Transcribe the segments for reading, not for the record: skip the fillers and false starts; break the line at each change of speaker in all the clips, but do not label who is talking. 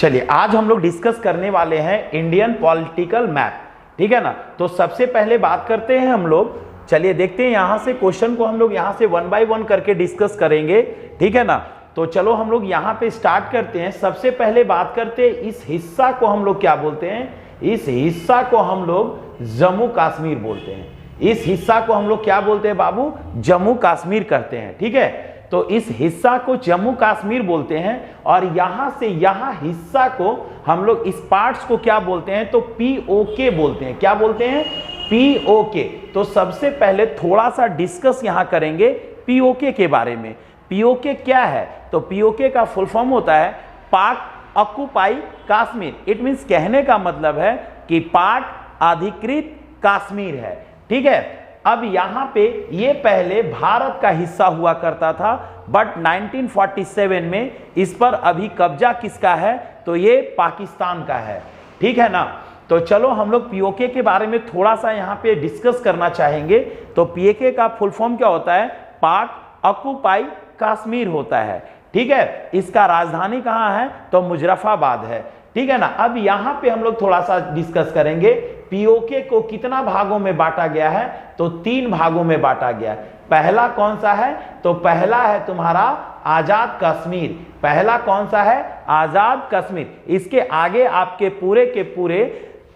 चलिए आज हम लोग डिस्कस करने वाले हैं इंडियन पॉलिटिकल मैप, ठीक है ना। तो सबसे पहले बात करते हैं हम लोग, चलिए देखते हैं यहां से क्वेश्चन को हम लोग यहां से 1 बाय 1 करके डिस्कस करेंगे, ठीक है ना। तो चलो हम लोग यहां पे स्टार्ट करते हैं। सबसे पहले बात करते हैं इस हिस्सा को हम लोग क्या बोलते हैं, इस हिस्सा को हम लोग जम्मू कश्मीर बोलते हैं। इस हिस्सा को हम लोग क्या बोलते हैं बाबू, जम्मू कश्मीर करते हैं, ठीक है। तो इस हिस्सा को जम्मू कश्मीर बोलते हैं और यहां से यहां हिस्सा को हम लोग इस पार्ट्स को क्या बोलते हैं, तो पीओके बोलते हैं। क्या बोलते हैं, पीओके। तो सबसे पहले थोड़ा सा डिस्कस यहां करेंगे पीओके के बारे में। पीओके क्या है, तो पीओके का फुल फॉर्म होता है पाक ऑक्युपाई कश्मीर। इट मींस कहने का मतलब है कि पाक अधिकृत कश्मीर है, ठीक है। अब यहां पे ये पहले भारत का हिस्सा हुआ करता था, बट 1947 में इस पर अभी कब्जा किसका है, तो ये पाकिस्तान का है, ठीक है ना। तो चलो हम लोग पीओके के बारे में थोड़ा सा यहां पे डिस्कस करना चाहेंगे। तो पीओके का फुल फॉर्म क्या होता है, पाक ऑक्युपाई कश्मीर होता है, ठीक है। इसका राजधानी कहां है, तो मुजफ्फराबाद है, ठीक है ना। अब यहां पे हम लोग थोड़ा सा डिस्कस करेंगे पीओके को कितना भागों में बांटा गया है, तो 3 भागों में बांटा गया है। पहला कौन सा है, तो पहला है तुम्हारा आजाद कश्मीर। पहला कौन सा है, आजाद कश्मीर। इसके आगे आपके पूरे के पूरे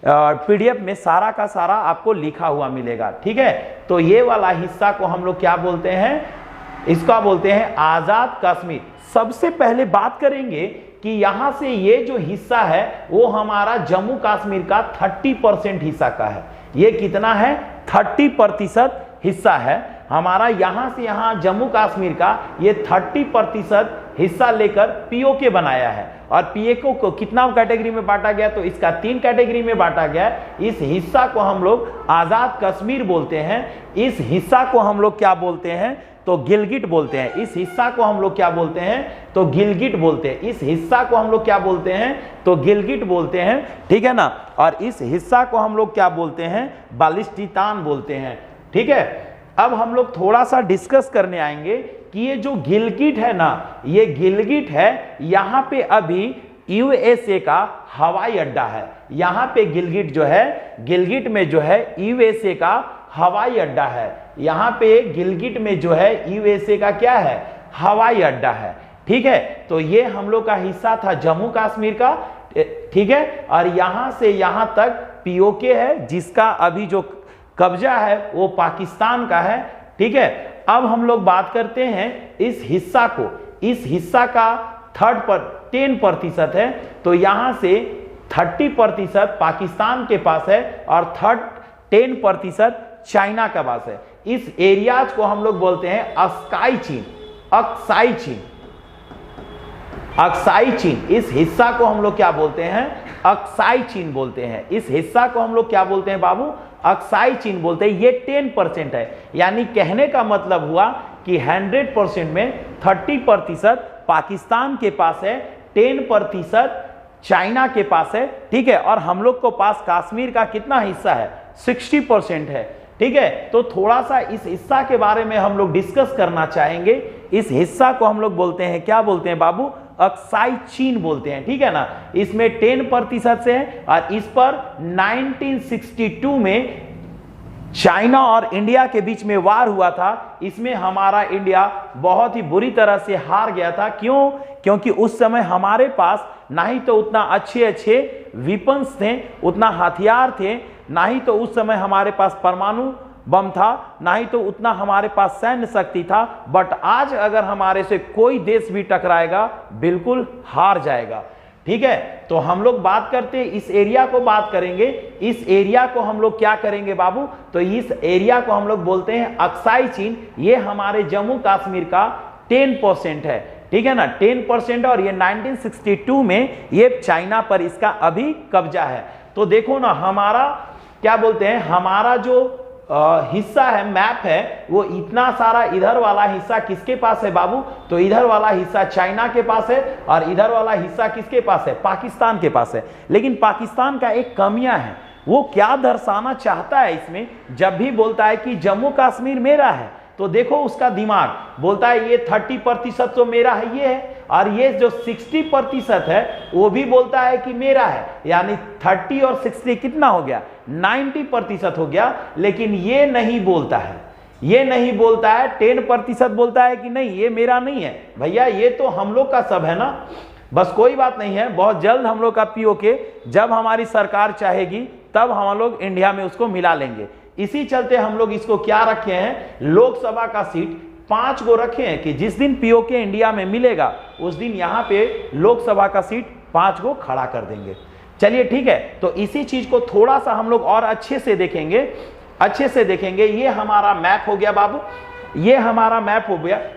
पीडीएफ में सारा का सारा आपको लिखा हुआ मिलेगा, ठीक है। तो ये वाला हिस्सा को हम लोग क्या बोलते हैं, इसका बोलते हैं आजाद कश्मीर। सबसे पहले बात करेंगे कि यहां से ये जो हिस्सा है वो हमारा जम्मू कश्मीर का 30% हिस्सा का है। ये कितना है, 30% हिस्सा है हमारा। यहां से यहां जम्मू कश्मीर का ये 30% हिस्सा लेकर पीओके बनाया है। और पीओके को कितना कैटेगरी में बांटा गया, तो इसका 3 कैटेगरी में बांटा गया। इस हिस्सा को हम लोग आजाद कश्मीर बोलते हैं। इस हिस्सा को हम लोग क्या बोलते हैं, तो गिलगिट बोलते हैं। इस हिस्सा को हम लोग क्या बोलते हैं, तो गिलगिट बोलते हैं। इस हिस्सा को हम लोग क्या बोलते हैं, तो गिलगिट बोलते हैं, ठीक है ना। और इस हिस्सा को हम लोग क्या बोलते हैं, बाल्टिस्तान बोलते हैं, ठीक है। अब हम लोग थोड़ा सा डिस्कस करने आएंगे कि ये जो गिलगिट है ना, ये गिलगिट है, यहां पे अभी यूएसए का हवाई अड्डा है। यहां पे गिलगिट जो है, गिलगिट में जो है यूएसए का हवाई अड्डा है। यहां पे गिलगिट में जो है यूएसए का क्या है, हवाई अड्डा है, ठीक है। तो ये हम लोग का हिस्सा था जम्मू कश्मीर का, ठीक है। और यहां से यहां तक पीओके है, जिसका अभी जो कब्जा है वो पाकिस्तान का है, ठीक है। अब हम लोग बात करते हैं इस हिस्सा को। इस हिस्सा का 10% है, तो यहां से 30% पाकिस्तान के पास है और 10% चाइना के पास है। इस एरियाज को हम लोग बोलते हैं अक्साई चीन, अक्साई चीन, अक्साई चीन। इस हिस्सा को हम लोग क्या बोलते हैं, अक्साई चीन बोलते हैं। इस हिस्सा को हम लोग क्या बोलते हैं बाबू, अक्साई चीन बोलते हैं। ये 10% है, यानी कहने का मतलब हुआ कि 100% में 30% पाकिस्तान के पास है, 10% चाइना के पास है, ठीक है। और हम लोग को पास कश्मीर का कितना हिस्सा है, 60% है, ठीक है। तो थोड़ा सा इस हिस्सा के बारे में हम लोग डिस्कस करना चाहेंगे। इस हिस्सा को हम लोग बोलते हैं, क्या बोलते हैं बाबू, अक्साई चीन बोलते हैं, ठीक है ना। इसमें 10% से है और इस पर 1962 में चाइना और इंडिया के बीच में वार हुआ था। इसमें हमारा इंडिया बहुत ही बुरी तरह से हार गया था। क्यों, क्योंकि उस समय हमारे पास ना ही तो उतना अच्छे वेपन्स थे, उतना हथियार थे, ना ही तो उस समय हमारे पास परमाणु बम था, ना ही तो उतना हमारे पास सैन्य शक्ति था। बट आज अगर हमारे से कोई देश भी टकराएगा, बिल्कुल हार जाएगा, ठीक है। तो हम लोग बात करते हैं इस एरिया को, बात करेंगे इस एरिया को हम लोग क्या करेंगे बाबू, तो इस एरिया को हम लोग बोलते हैं अक्साई चीन। ये हमारे जम्मू कश्मीर का 10% है, ठीक है ना, 10%। और ये 1962 में ये चाइना पर इसका अभी कब्जा है। तो देखो ना, हमारा क्या बोलते हैं, हमारा जो हिस्सा है, मैप है, वो इतना सारा इधर वाला हिस्सा किसके पास है बाबू, तो इधर वाला हिस्सा चाइना के पास है और इधर वाला हिस्सा किसके पास है, पाकिस्तान के पास है। लेकिन पाकिस्तान का एक कमियां है, वो क्या दर्शाना चाहता है इसमें, जब भी बोलता है कि जम्मू कश्मीर मेरा है, तो देखो उसका दिमाग बोलता है ये 30% तो मेरा है, ये है, और ये जो 60% है वो भी बोलता है कि मेरा है, यानी 30 और 60 कितना हो गया, 90% हो गया। लेकिन ये नहीं बोलता है, ये नहीं बोलता है, 10% बोलता है कि नहीं ये मेरा नहीं है। भैया ये तो हम लोग का सब है ना, बस कोई बात नहीं है, बहुत जल्द हम लोग का पीओके जब हमारी सरकार चाहेगी तब हम लोग इंडिया में उसको मिला लेंगे। इसी चलते हम लोग इसको क्या रखे हैं, लोकसभा का सीट 5 गो रखे हैं कि जिस दिन पीओके इंडिया में मिलेगा उस दिन यहां पे लोकसभा का सीट 5 गो खड़ा कर देंगे। चलिए ठीक है, तो इसी चीज को थोड़ा सा हम लोग और अच्छे से देखेंगे, अच्छे से देखेंगे। ये हमारा मैप हो गया बाबू, ये हमारा मैप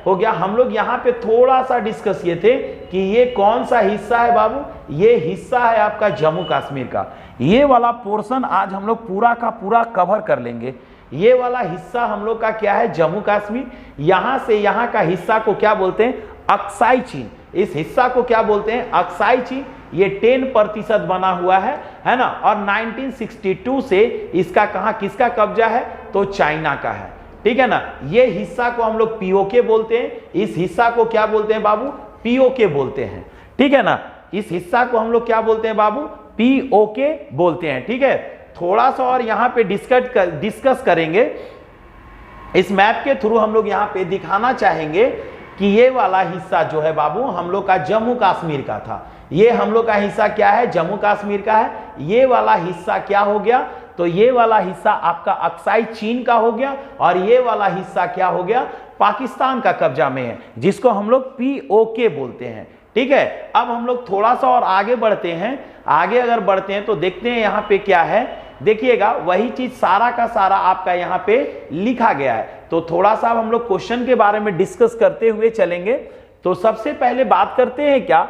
हो गया। हम लोग यहाँ पे थोड़ा सा डिस्कस किए थे कि ये कौन सा हिस्सा है बाबू, ये हिस्सा है आपका जम्मू कश्मीर का। ये वाला पोर्शन आज हम लोग पूरा का पूरा कवर कर लेंगे। ये वाला हिस्सा हम लोग का क्या है, जम्मू कश्मीर। यहां से यहां का हिस्सा को क्या बोलते हैं, अक्साई चीन। इस हिस्सा को क्या बोलते हैं, अक्साई चीन। ये 10% बना हुआ है ना। और 1962 से इसका कहां किसका कब्जा है, तो चाइना का है, ठीक है ना। ये हिस्सा को हम लोग पीओके बोलते हैं, इस हिस्सा को क्या बोलते हैं बाबू, पीओके बोलते हैं, ठीक है ना। इस हिस्सा को हम लोग क्या बोलते हैं बाबू, पीओके बोलते हैं, ठीक है। थोड़ा सा और यहां पे डिस्कस करेंगे। इस मैप के थ्रू हम लोग यहां पे दिखाना चाहेंगे कि ये वाला हिस्सा जो है बाबू हम लोग का जम्मू कश्मीर का था। ये हम लोग का हिस्सा क्या है, जम्मू कश्मीर का है। ये वाला हिस्सा क्या हो गया, तो ये वाला हिस्सा आपका अक्साई चीन का हो गया। और ये वाला हिस्सा क्या हो गया, पाकिस्तान का कब्जा में है, जिसको हम लोग पीओके बोलते हैं, ठीक है। अब हम लोग थोड़ा सा और आगे बढ़ते हैं। आगे अगर बढ़ते हैं तो देखते हैं यहाँ पे क्या है। देखिएगा वही चीज सारा का सारा आपका यहाँ पे लिखा गया है। तो थोड़ा सा हम लोग क्वेश्चन के बारे में डिस्कस करते हुए चलेंगे। तो सबसे पहले बात करते हैं क्या,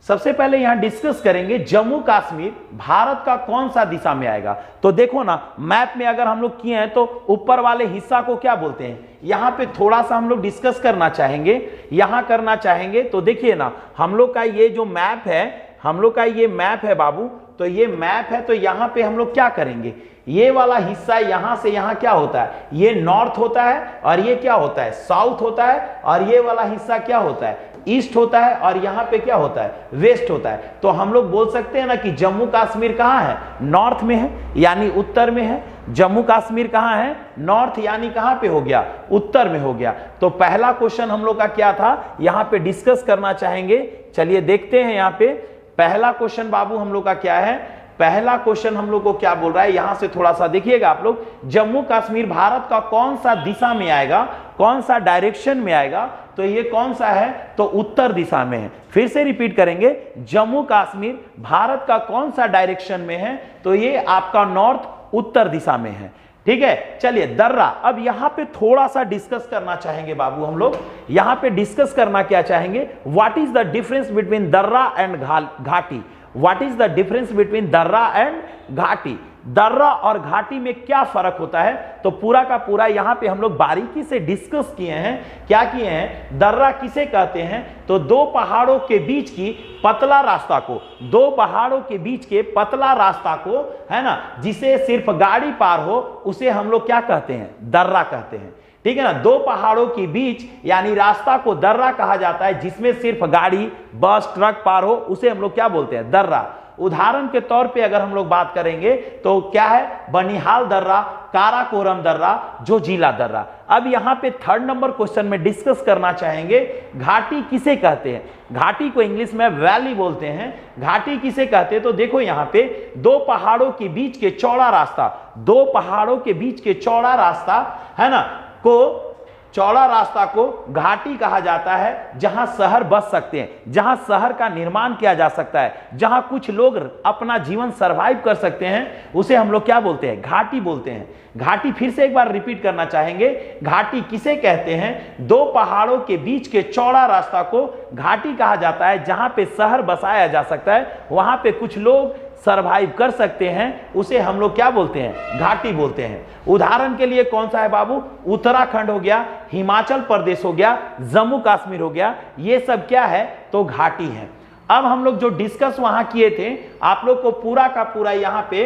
सबसे पहले यहां डिस्कस करेंगे जम्मू कश्मीर भारत का कौन सा दिशा में आएगा। तो देखो ना मैप में अगर हम लोग किए हैं तो ऊपर वाले हिस्सा को क्या बोलते हैं, यहां पे थोड़ा सा हम लोग डिस्कस करना चाहेंगे, यहां करना चाहेंगे। तो देखिए ना हम लोग का ये जो मैप है, हम लोग का ये मैप है बाबू। तो ये मैप है, तो यहां पे हम लोग क्या करेंगे, ये वाला हिस्सा यहां से यहां क्या होता है, ये नॉर्थ होता है, और ये क्या होता है, साउथ होता है। और ये वाला हिस्सा क्या होता है, ईस्ट होता है। और यहां पे क्या होता है, वेस्ट होता है। तो हम लोग बोल सकते हैं ना कि जम्मू कश्मीर कहां है, नॉर्थ में है, यानी उत्तर में है। जम्मू कश्मीर कहां है, नॉर्थ, यानी कहां पे हो गया, उत्तर में हो गया। तो पहला क्वेश्चन हम लोग का क्या था, यहां पे डिस्कस करना चाहेंगे। चलिए देखते हैं यहां पे पहला क्वेश्चन बाबू हम लोग का क्या है। पहला क्वेश्चन हम लोग को क्या बोल रहा है, यहां से थोड़ा सा देखिएगा आप लोग। जम्मू कश्मीर भारत का कौन सा दिशा में आएगा, कौन सा डायरेक्शन में आएगा, तो ये कौन सा है, तो उत्तर दिशा में है। फिर से रिपीट करेंगे, जम्मू कश्मीर भारत का कौन सा डायरेक्शन में है, तो ये आपका नॉर्थ, उत्तर दिशा में है, ठीक है। चलिए दर्रा, अब यहां पे थोड़ा सा डिस्कस करना चाहेंगे बाबू। हम लोग यहां पे डिस्कस करना क्या चाहेंगे, what is the difference between दर्रा एंड घाटी। What is the difference between दर्रा एंड घाटी, दर्रा और घाटी में क्या फर्क होता है। तो पूरा का पूरा यहां पे हम लोग बारीकी से डिस्कस किए हैं। क्या किए हैं, दर्रा किसे कहते हैं, तो दो पहाड़ों के बीच की पतला रास्ता को, दो पहाड़ों के बीच के पतला रास्ता को, है ना, जिसे सिर्फ गाड़ी पार हो, उसे हम लोग क्या कहते हैं, दर्रा कहते हैं, ठीक है ना। दो पहाड़ों के बीच यानी रास्ता को दर्रा कहा जाता है, जिसमें सिर्फ गाड़ी, बस, ट्रक पार हो, उसे हम लोग क्या बोलते हैं, दर्रा। उदाहरण के तौर पे अगर हम लोग बात करेंगे तो क्या है, बनिहाल दर्रा, काराकोरम दर्रा, जोजिला दर्रा। अब यहां पे थर्ड नंबर क्वेश्चन में डिस्कस करना चाहेंगे, घाटी किसे कहते हैं। घाटी को इंग्लिश में वैली बोलते हैं। घाटी किसे कहते हैं, तो देखो यहां पे दो पहाड़ों के बीच के चौड़ा रास्ता, दो पहाड़ों के बीच के चौड़ा रास्ता, है ना, को, चौड़ा रास्ता को घाटी कहा जाता है। जहां शहर बस सकते हैं, जहां शहर का निर्माण किया जा सकता है, जहां कुछ लोग अपना जीवन सरवाइव कर सकते हैं, उसे हम लोग क्या बोलते हैं, घाटी बोलते हैं। घाटी फिर से एक बार रिपीट करना चाहेंगे, घाटी किसे कहते हैं, दो पहाड़ों के बीच के चौड़ा रास्ता को घाटी कहा जाता है। जहां पे शहर बसाया जा सकता है, वहां पे कुछ लोग सरवाइव कर सकते हैं, उसे हम लोग क्या बोलते हैं, घाटी बोलते हैं। उदाहरण के लिए कौन सा है बाबू, उत्तराखंड हो गया, हिमाचल प्रदेश हो गया, जम्मू कश्मीर हो गया, ये सब क्या है, तो घाटी है। अब हम लोग जो डिस्कस वहां किए थे, आप लोग को पूरा का पूरा यहां पे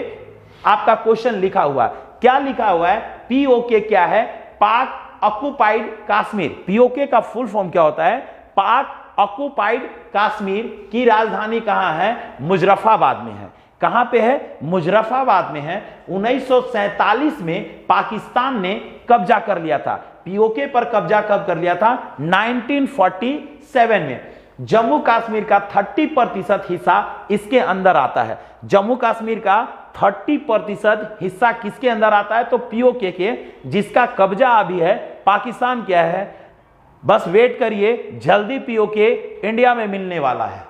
आपका क्वेश्चन लिखा हुआ, क्या लिखा हुआ है, पीओके क्या है, पाक ऑक्युपाइड कश्मीर। पीओके का फुल फॉर्म क्या होता है, पाक ऑक्युपाइड कश्मीर की राजधानी कहां है? मुजफ्फराबाद में है। कहां पे है? मुजफ्फराबाद में है। 1947 में पाकिस्तान ने कब्जा कर लिया था। पीओके पर कब्जा कब कर लिया था? 1947 में। जम्मू कश्मीर का 30% हिस्सा इसके अंदर आता है। जम्मू कश्मीर का 30% हिस्सा किसके अंदर आता है? तो पीओके के, जिसका कब्जा अभी है पाकिस्तान क्या है। बस वेट करिए, जल्दी पीओके इंडिया में मिलने वाला है,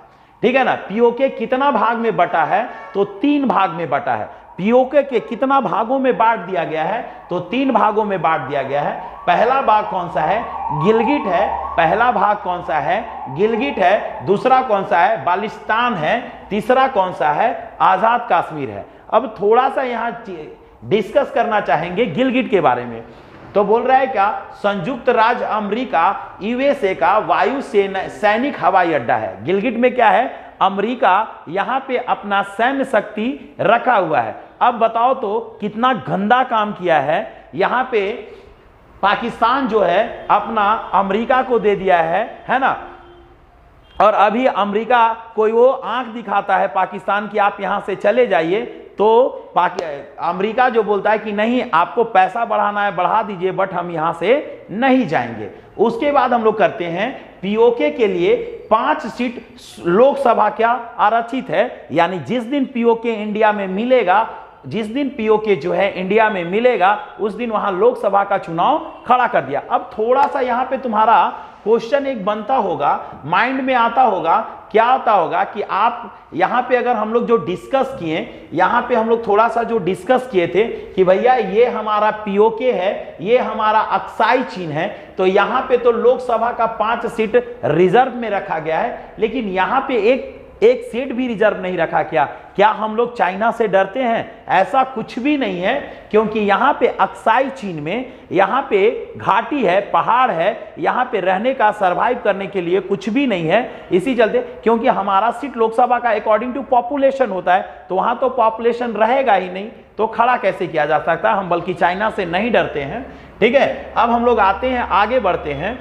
ठीक है ना। पीओके कितना भाग में बटा है? तो 3 भाग में बटा है। पीओके के कितना भागों में बांट दिया गया है? तो 3 भागों में बांट दिया गया है। पहला भाग कौन सा है? गिलगिट है। पहला भाग कौन सा है? गिलगिट है। दूसरा कौन सा है? बालिस्तान है। तीसरा कौन सा है? आजाद कश्मीर है। अब थोड़ा सा यहां डिस्कस करना चाहेंगे गिलगिट के बारे में। तो बोल रहा है क्या? संयुक्त राज्य अमेरिका यूएसए का वायु सैनिक हवाई अड्डा है। गिलगिट में क्या है? अमेरिका यहां पे अपना सैन्य शक्ति रखा हुआ है। अब बताओ तो कितना गंदा काम किया है। यहां पे पाकिस्तान जो है अपना अमेरिका को दे दिया है ना। और अभी अमेरिका कोई वो आंख दिखाता है पाकिस्तान की, आप यहां से चले जाइए, तो अमेरिका जो बोलता है कि नहीं, आपको पैसा बढ़ाना है बढ़ा दीजिए, बट हम यहां से नहीं जाएंगे। उसके बाद हम लोग करते हैं पीओके के लिए 5 सीट लोकसभा क्या आरक्षित है। यानी जिस दिन पीओके इंडिया में मिलेगा, जिस दिन पीओके जो है इंडिया में मिलेगा, उस दिन वहां लोकसभा का चुनाव खड़ा कर दिया। अब थोड़ा सा यहां पे तुम्हारा क्वेश्चन एक बनता होगा, माइंड में आता होगा, क्या आता होगा कि आप यहां पे अगर हम लोग जो डिस्कस किए, यहां पे हम लोग थोड़ा सा जो डिस्कस किए थे कि भैया ये हमारा पीओके है, ये हमारा अक्साई चीन है, तो यहां पे तो लोकसभा का 5 सीट रिजर्व में रखा गया है, लेकिन यहां पे एक सीट भी रिजर्व नहीं रखा। क्या हम लोग चाइना से डरते हैं? ऐसा कुछ भी नहीं है, क्योंकि यहां पे अक्साई चीन में यहां पे घाटी है, पहाड़ है, यहां पे रहने का, सरवाइव करने के लिए कुछ भी नहीं है। इसी चलते, क्योंकि हमारा सीट लोकसभा का अकॉर्डिंग टू पॉपुलेशन होता है, तो वहां तो पॉपुलेशन रहेगा ही नहीं, तो खड़ा कैसे किया जा सकता है। हम बल्कि चाइना से नहीं डरते हैं, ठीक है। अब हम लोग आते हैं, आगे बढ़ते हैं।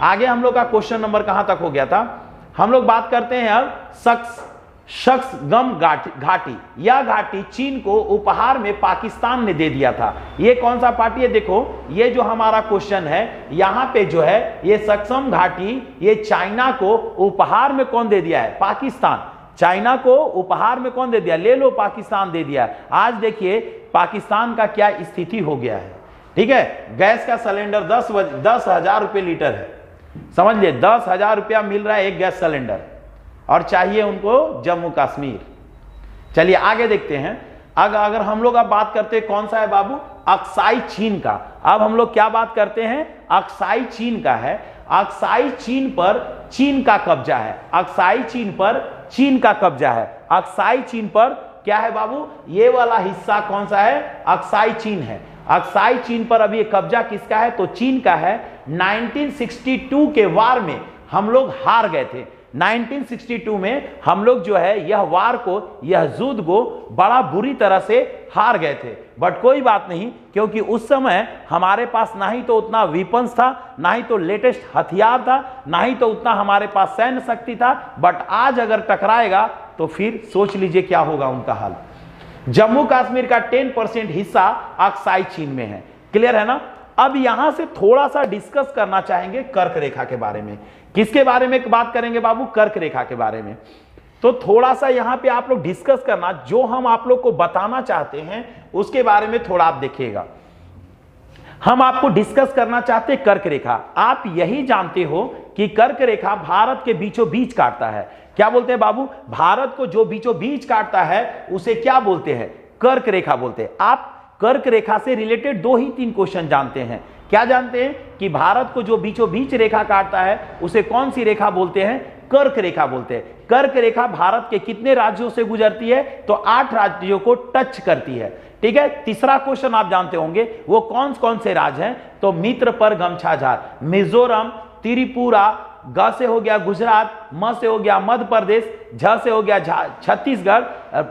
आगे हम लोग का क्वेश्चन नंबर कहां तक हो गया था? हम लोग बात करते हैं अब शक्सगम घाटी। यह घाटी चीन को उपहार में पाकिस्तान ने दे दिया था। ये कौन सा पार्टी है? देखो, ये जो हमारा क्वेश्चन है, यहां पे जो है ये शक्सगम घाटी, ये चाइना को उपहार में कौन दे दिया है? पाकिस्तान। चाइना को उपहार में कौन दे दिया? ले लो, पाकिस्तान दे दिया। आज देखिए पाकिस्तान का क्या स्थिति हो गया है, ठीक है। गैस का सिलेंडर 10,000 रुपये लीटर है, समझ लिए। 10,000 रुपया मिल रहा है एक गैस सिलेंडर, और चाहिए उनको जम्मू कश्मीर। चलिए आगे देखते हैं। अगर हम लोग अब बात करते हैं कौन सा है बाबू? अक्साई चीन का। अब हम लोग क्या बात करते हैं? अक्साई चीन का है। अक्साई चीन पर चीन का कब्जा है। अक्साई चीन पर चीन का कब्जा है। अक्साई चीन पर क्या है बाबू? ये वाला हिस्सा कौन सा है? अक्साई चीन है। अक्साई चीन पर अभी कब्जा किसका है? तो चीन का है। 1962 के वार में हम लोग हार गए थे। 1962 में हम लोग जो है यह वार को, यह युद्ध को बड़ा बुरी तरह से हार गए थे। बट कोई बात नहीं, क्योंकि उस समय हमारे पास ना ही तो उतना वेपन्स था, ना ही तो लेटेस्ट हथियार था, ना ही तो उतना हमारे पास सैन्य शक्ति था। बट आज अगर टकराएगा तो फिर सोच लीजिए क्या होगा उनका हाल। जम्मू कश्मीर का 10% हिस्सा अक्साई चीन में है। क्लियर है ना? अब यहां से थोड़ा सा डिस्कस करना चाहेंगे कर्क रेखा के बारे में। किसके बारे में बात करेंगे बाबू? कर्क रेखा के बारे में। तो थोड़ा सा यहां पे आप लोग डिस्कस करना, जो हम आप लोग को बताना चाहते हैं उसके बारे में थोड़ा आप देखिएगा। हम आपको डिस्कस करना चाहते हैं कर्क रेखा। आप यही जानते हो कि कर्क रेखा भारत के बीचों बीच काटता है। क्या बोलते हैं बाबू? भारत को जो बीचों बीच काटता है उसे क्या बोलते हैं? कर्क रेखा बोलते हैं। आप कर्क रेखा से रिलेटेड 2 ही 3 क्वेश्चन जानते हैं। क्या जानते हैं? कि भारत को जो बीचों बीच रेखा काटता है उसे कौन सी रेखा बोलते हैं? कर्क रेखा बोलते हैं। कर्क रेखा भारत के कितने राज्यों से गुजरती है? तो 8 राज्यों को टच करती है, ठीक है। तीसरा क्वेश्चन आप जानते होंगे, वो कौन कौन से राज्य हैं? तो मित्र पर गमछा झार, मिजोरम, त्रिपुरा, ग से हो गया गुजरात, म से हो गया मध्य प्रदेश, झ से हो गया छत्तीसगढ़,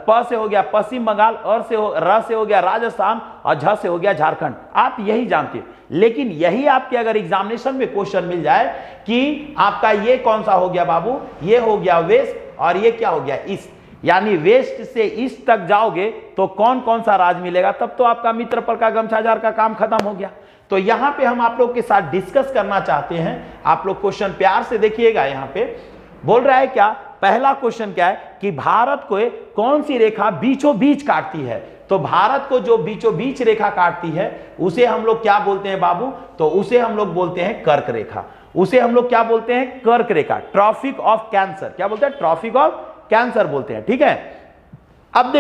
प से हो गया पश्चिम बंगाल, र से हो गया राजस्थान और झ से हो गया झारखंड। आप यही जानते हो, लेकिन यही आपके अगर एग्जामिनेशन में क्वेश्चन मिल जाए कि आपका ये कौन सा हो गया बाबू, ये हो गया वेस्ट और ये क्या हो गया ईस्ट, यानी वेस्ट से ईस्ट तक जाओगे तो कौन कौन सा राज मिलेगा, तब तो आपका मित्र पर का गमछाजार का काम खत्म हो गया। तो यहां पे हम आप लोग के साथ डिस्कस करना चाहते हैं, आप लोग क्वेश्चन प्यार से देखिएगा। यहां पे बोल रहा है क्या, पहला क्वेश्चन क्या है कि भारत को कौन सी रेखा बीचों बीच काटती है। तो भारत को जो बीचों बीच रेखा काटती है उसे हम लोग क्या बोलते हैं बाबू, तो उसे हम लोग बोलते हैं कर्क रेखा। उसे हम लोग क्या बोलते हैं, कर्क रेखा, ट्रॉपिक ऑफ कैंसर। क्या बोलते हैं, ट्रॉपिक ऑफ कैंसर बोलते हैं। ठीक है, अब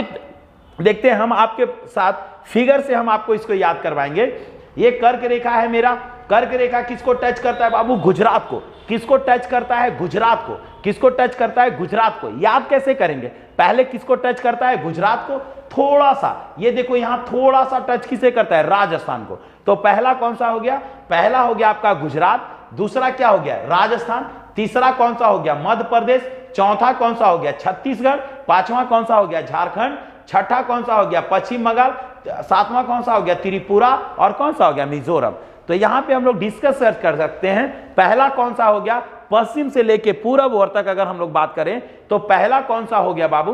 देखते हैं हम आपके साथ फिगर से हम आपको इसको याद करवाएंगे। ये कर्क रेखा है मेरा, कर्क रेखा किसको टच करता है बाबू, गुजरात को। किसको टच करता है, गुजरात को। किसको टच करता है, गुजरात को। याद कैसे करेंगे, पहले किसको टच करता है, गुजरात को, थोड़ा सा, ये देखो यहां थोड़ा सा टच किसे करता है, राजस्थान को। तो पहला कौन सा हो गया, पहला हो गया आपका गुजरात, दूसरा क्या हो गया राजस्थान, तीसरा कौन सा हो गया मध्य प्रदेश, चौथा कौन सा हो गया छत्तीसगढ़, पांचवा कौन सा हो गया झारखंड, छठा कौन सा हो गया पश्चिम बंगाल, सातवां कौन सा हो गया त्रिपुरा और कौन सा हो गया मिजोरम। तो यहां पे हम लोग डिस्कस कर सकते हैं, पहला कौन सा हो गया, पश्चिम से लेके पूरब ओर तक अगर हम लोग बात करें तो पहला कौन सा हो गया बाबू,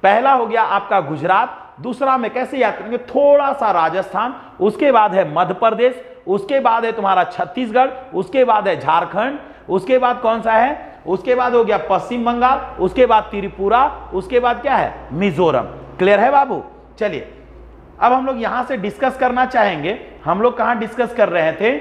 पहला हो गया आपका गुजरात, दूसरा में कैसे याद करेंगे, थोड़ा सा राजस्थान, उसके बाद है मध्य प्रदेश, उसके बाद है तुम्हारा छत्तीसगढ़, उसके बाद है झारखंड, उसके बाद कौन सा है, उसके बाद हो गया पश्चिम बंगाल, उसके बाद त्रिपुरा, उसके बाद क्या है मिजोरम। क्लियर है बाबू। चलिए अब हम लोग यहां से डिस्कस करना चाहेंगे, हम लोग कहां डिस्कस कर रहे थे,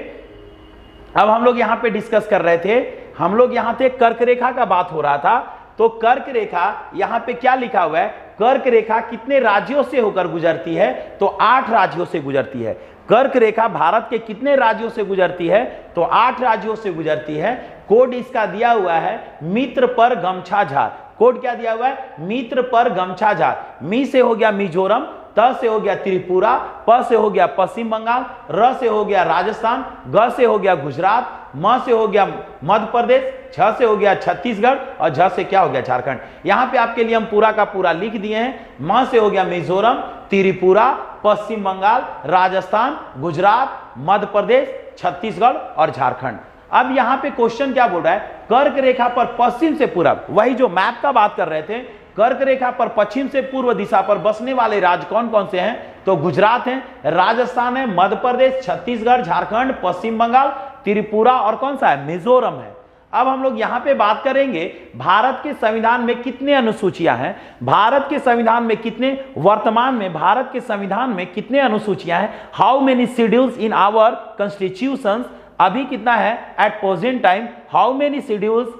अब हम लोग यहां पे डिस्कस कर रहे थे, हम लोग यहां थे कर्क रेखा का बात हो रहा था। तो कर्क रेखा यहां पे क्या लिखा हुआ है, कर्क रेखा कितने राज्यों से होकर गुजरती है, तो 8 राज्यों से गुजरती है। कर्क रेखा भारत के कितने राज्यों से गुजरती है, तो 8 राज्यों से गुजरती है। कोड इसका दिया हुआ है मित्र पर गमछा झार। कोड क्या दिया हुआ है, मित्र पर गमछा झार। मी से हो गया मिजोरम, त से हो गया त्रिपुरा, प से हो गया पश्चिम बंगाल, र से हो गया राजस्थान, ग से हो गया गुजरात, म से हो गया मध्य प्रदेश, छ से हो गया छत्तीसगढ़ और झ से क्या हो गया झारखंड। यहां पे आपके लिए हम पूरा का पूरा लिख दिए हैं। म से हो गया मिजोरम, त्रिपुरा, पश्चिम बंगाल, राजस्थान, गुजरात, मध्य प्रदेश, छत्तीसगढ़ और झारखंड। अब यहां पे क्वेश्चन क्या बोल रहा है, कर्क रेखा पर पश्चिम से पूरब, वही जो मैप का बात कर रहे थे, कर्क रेखा पर पश्चिम से पूर्व दिशा पर बसने वाले राज्य कौन कौन से हैं, तो गुजरात है, राजस्थान है, मध्य प्रदेश, छत्तीसगढ़, झारखंड, पश्चिम बंगाल, त्रिपुरा और कौन सा है मिजोरम है। अब हम लोग यहां पे बात करेंगे भारत के संविधान में कितने अनुसूचियां हैं, भारत के संविधान में कितने, वर्तमान में भारत के संविधान में कितने अनुसूचियां हैं, how many schedules in our constitutions, अभी कितना है at present time, how many schedules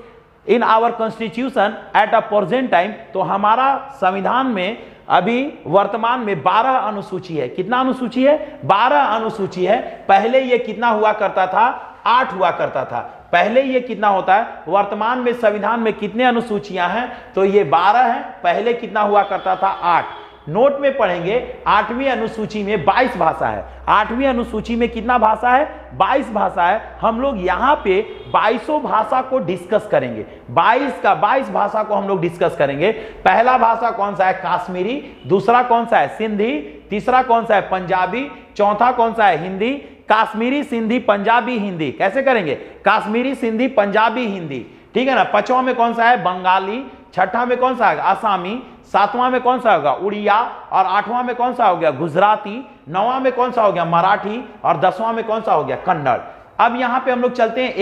in our constitution at a present time. तो हमारा संविधान में अभी वर्तमान में 12 अनुसूची है। कितना अनुसूची है, 12 अनुसूची है। पहले ये कितना हुआ करता था, 8 हुआ करता था। पहले ये कितना होता है, वर्तमान में संविधान में कितने अनुसूचियां हैं, तो ये 12 है, पहले कितना हुआ करता था 8। नोट में पढ़ेंगे 8वीं अनुसूची में 22 भाषा है। 8वीं अनुसूची में कितना भाषा है, 22 भाषा है। हम लोग यहाँ पे 22 भाषा को डिस्कस करेंगे, 22 भाषा को हम लोग डिस्कस करेंगे। पहला भाषा कौन सा है, कश्मीरी, दूसरा कौन सा है सिंधी, तीसरा कौन सा है पंजाबी, चौथा कौन सा है हिंदी। कश्मीरी, सिंधी, पंजाबी, हिंदी कैसे करेंगे, कश्मीरी, सिंधी, पंजाबी, हिंदी, ठीक है ना। पांचवा में कौन सा है बंगाली, छठा में कौन सा है आसामी, सातवां में कौन सा होगा उड़िया और आठवां में कौन सा हो गया गुजराती, नौवां में कौन सा हो गया मराठी और 10वां में कौन सा हो गया कन्नड़। अब यहां पे हम लोग चलते हैं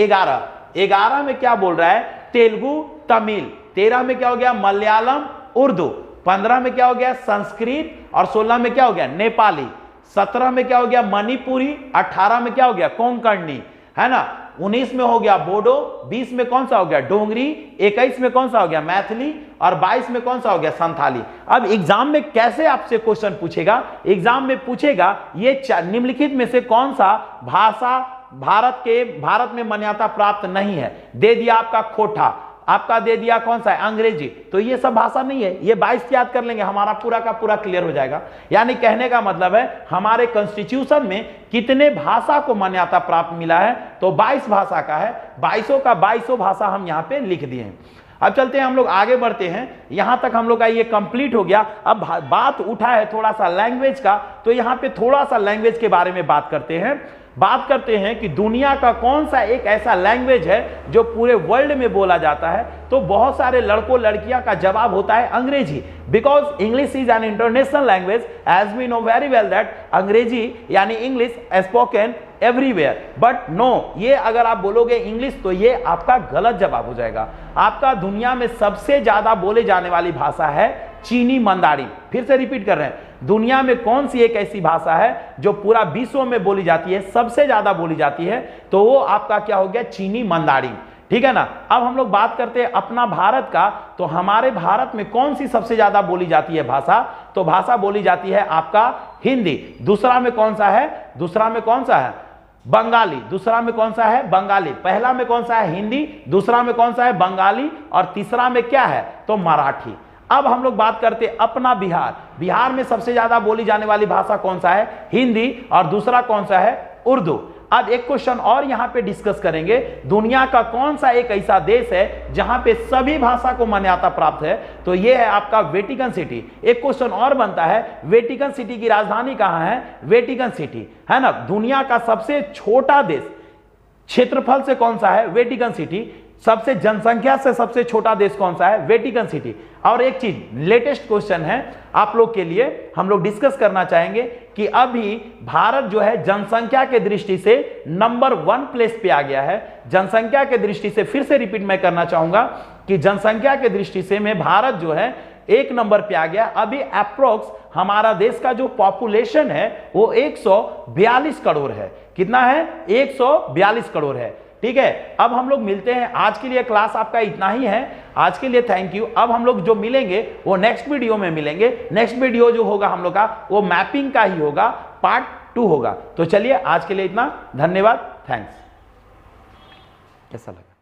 11 में क्या बोल रहा है, तेलुगु, तमिल। 13 में क्या हो गया मलयालम, उर्दू। 15 में क्या हो गया संस्कृत और 16 में क्या हो गया नेपाली। 17 में क्या हो गया मणिपुरी, 18 में क्या हो गया कोंकणी, है ना। 19 में हो गया बोडो, 20 में कौन सा हो गया डोंगरी, 21 में कौन सा हो गया मैथिली और 22 में कौन सा हो गया संथाली। अब एग्जाम में कैसे आपसे क्वेश्चन पूछेगा, एग्जाम में पूछेगा ये निम्नलिखित में से कौन सा भाषा भारत में मान्यता प्राप्त नहीं है। दे दिया आपका खोटा, आपका दे दिया कौन सा है, अंग्रेजी। तो ये सब भाषा नहीं है, ये 22 याद कर लेंगे, हमारा पूरा का पूरा क्लियर हो जाएगा। यानी कहने का मतलब है हमारे कॉन्स्टिट्यूशन में कितने भाषा को मान्यता प्राप्त मिला है, तो 22 भाषा का है, 22 का 22 भाषा हम यहाँ पे लिख दिए हैं। अब चलते हैं हम लोग आगे बढ़ते हैं, यहां तक हम लोग का ये कंप्लीट हो गया। अब बात उठा है थोड़ा सा लैंग्वेज का, तो यहां पे थोड़ा सा लैंग्वेज के बारे में बात करते हैं कि दुनिया का कौन सा एक ऐसा लैंग्वेज है जो पूरे वर्ल्ड में बोला जाता है। तो बहुत सारे लड़कों लड़कियां का जवाब होता है अंग्रेजी, because English is an international language, as we know very well that अंग्रेजी यानी English spoken everywhere. But no, ये अगर आप बोलोगे इंग्लिश तो ये आपका गलत जवाब हो जाएगा। आपका दुनिया में सबसे ज्यादा बोले जाने वाली भाषा है चीनी मंदारिन। फिर से रिपीट कर रहे हैं, दुनिया में कौन सी एक ऐसी भाषा है जो पूरा विश्व में बोली जाती है, सबसे ज्यादा बोली जाती है, तो वो आपका क्या हो गया, चीनी मंदारिन। ठीक है ना। अब हम लोग बात करते हैं अपना भारत का, तो हमारे भारत में कौन सी सबसे ज्यादा बोली जाती है भाषा, तो भाषा बोली जाती है आपका हिंदी। दूसरा में कौन सा है, दूसरा में कौन सा है, बंगाली। दूसरा में कौन सा है, बंगाली। पहला में कौन सा है, हिंदी। दूसरा में कौन सा है, बंगाली। और तीसरा में क्या है, तो मराठी। अब हम लोग बात करते हैं अपना बिहार। बिहार में सबसे ज्यादा बोली जाने वाली भाषा कौन सा है, हिंदी। और दूसरा कौन सा है, उर्दू। अब एक क्वेश्चन और यहां पे डिस्कस करेंगे, दुनिया का कौन सा एक ऐसा देश है जहां पे सभी भाषा को मान्यता प्राप्त है, तो यह है आपका वेटिकन सिटी। एक क्वेश्चन और बनता है, वेटिकन सिटी की राजधानी कहां है, वेटिकन सिटी, है ना। दुनिया का सबसे छोटा देश क्षेत्रफल से कौन सा है, वेटिकन सिटी। सबसे जनसंख्या से सबसे छोटा देश कौन सा है, वेटिकन सिटी। और एक चीज लेटेस्ट क्वेश्चन है आप लोग के लिए, हम लोग डिस्कस करना चाहेंगे कि अभी भारत जो है जनसंख्या के दृष्टि से नंबर 1 प्लेस पे आ गया है। जनसंख्या के दृष्टि से फिर से रिपीट मैं करना चाहूंगा कि जनसंख्या के दृष्टि से में भारत जो है 1 नंबर पे आ गया। अभी अप्रोक्स हमारा देश का जो पॉपुलेशन है वो 142 करोड़ है। कितना है, 142 करोड़ है। ठीक है। अब हम लोग मिलते हैं, आज के लिए क्लास आपका इतना ही है, आज के लिए थैंक यू। अब हम लोग जो मिलेंगे वो नेक्स्ट वीडियो में मिलेंगे। नेक्स्ट वीडियो जो होगा हम लोग का वो मैपिंग का ही होगा, पार्ट 2 होगा। तो चलिए आज के लिए इतना, धन्यवाद, थैंक्स। कैसा लगा?